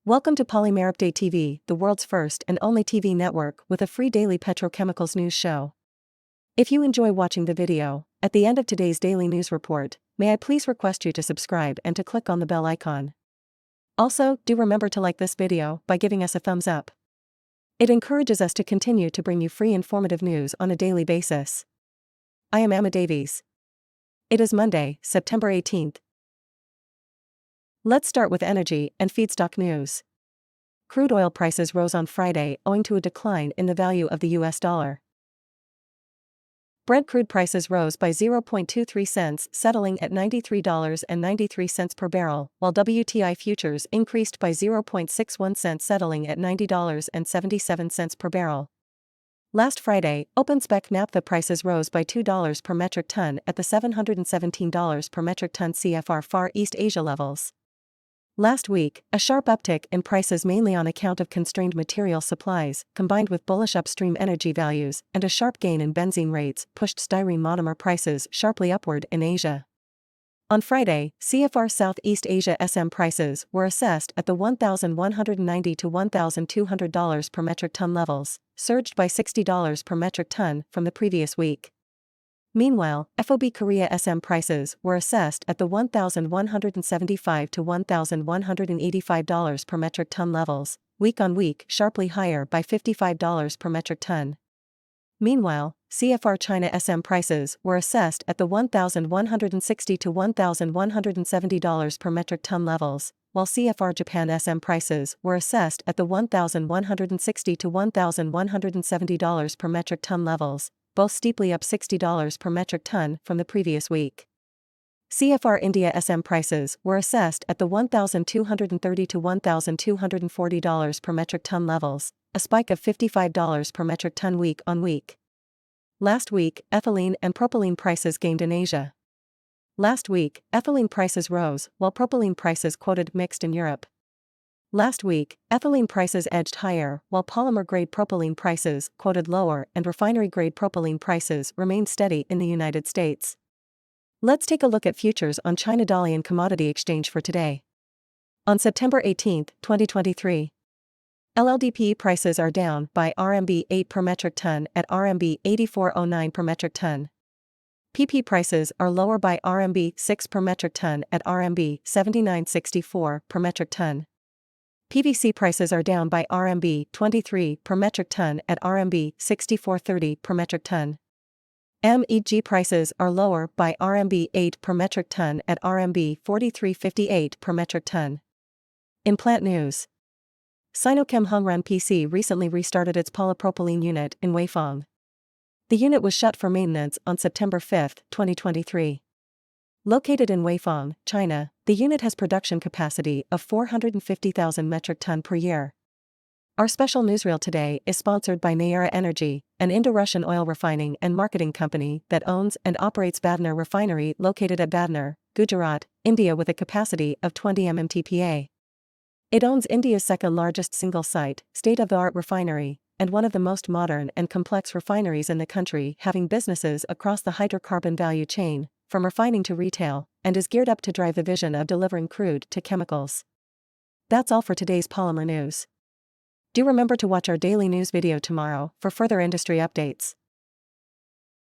Welcome to Polymerupdate TV, the world's first and only TV network with a free daily petrochemicals news show. If you enjoy watching the video, at the end of today's daily news report, may I please request you to subscribe and to click on the bell icon. Also, do remember to like this video by giving us a thumbs up. It encourages us to continue to bring you free informative news on a daily basis. I am Emma Devis. It is Monday, September 18th. Let's start with energy and feedstock news. Crude oil prices rose on Friday owing to a decline in the value of the US dollar. Brent crude prices rose by 0.23 cents, settling at $93.93 per barrel, while WTI futures increased by 0.61 cents, settling at $90.77 per barrel. Last Friday, open spec naphtha prices rose by $2 per metric ton at the $717 per metric ton CFR Far East Asia levels. Last week, a sharp uptick in prices mainly on account of constrained material supplies, combined with bullish upstream energy values and a sharp gain in benzene rates, pushed styrene monomer prices sharply upward in Asia. On Friday, CFR Southeast Asia SM prices were assessed at the $1,190 to $1,200 per metric ton levels, surged by $60 per metric ton from the previous week. Meanwhile, FOB Korea SM prices were assessed at the $1,175 to $1,185 per metric ton levels, week-on-week sharply higher by $55 per metric ton. Meanwhile, CFR China SM prices were assessed at the $1,160 to $1,170 per metric ton levels, while CFR Japan SM prices were assessed at the $1,160 to $1,170 per metric ton levels, both steeply up $60 per metric ton from the previous week. CFR India SM prices were assessed at the $1,230 to $1,240 per metric ton levels, a spike of $55 per metric ton week-on-week. Last week, ethylene and propylene prices gained in Asia. Last week, ethylene prices rose, while propylene prices quoted mixed in Europe. Last week, ethylene prices edged higher, while polymer-grade propylene prices quoted lower and refinery-grade propylene prices remained steady in the United States. Let's take a look at futures on China Dalian Commodity Exchange for today. On September 18, 2023, LLDPE prices are down by RMB 8 per metric ton at RMB 84.09 per metric ton. PP prices are lower by RMB 6 per metric ton at RMB 79.64 per metric ton. PVC prices are down by RMB 23 per metric ton at RMB 64.30 per metric ton. MEG prices are lower by RMB 8 per metric ton at RMB 43.58 per metric ton. In plant news, Sinochem Hongren PC recently restarted its polypropylene unit in Weifang. The unit was shut for maintenance on September 5, 2023. Located in Weifang, China, the unit has production capacity of 450,000 metric ton per year. Our special newsreel today is sponsored by Nayara Energy, an Indo-Russian oil refining and marketing company that owns and operates Badner Refinery located at Badner, Gujarat, India with a capacity of 20 mmtpa. It owns India's second-largest single-site, state-of-the-art refinery, and one of the most modern and complex refineries in the country, having businesses across the hydrocarbon value chain, from refining to retail, and is geared up to drive the vision of delivering crude to chemicals. That's all for today's polymer news. Do remember to watch our daily news video tomorrow for further industry updates.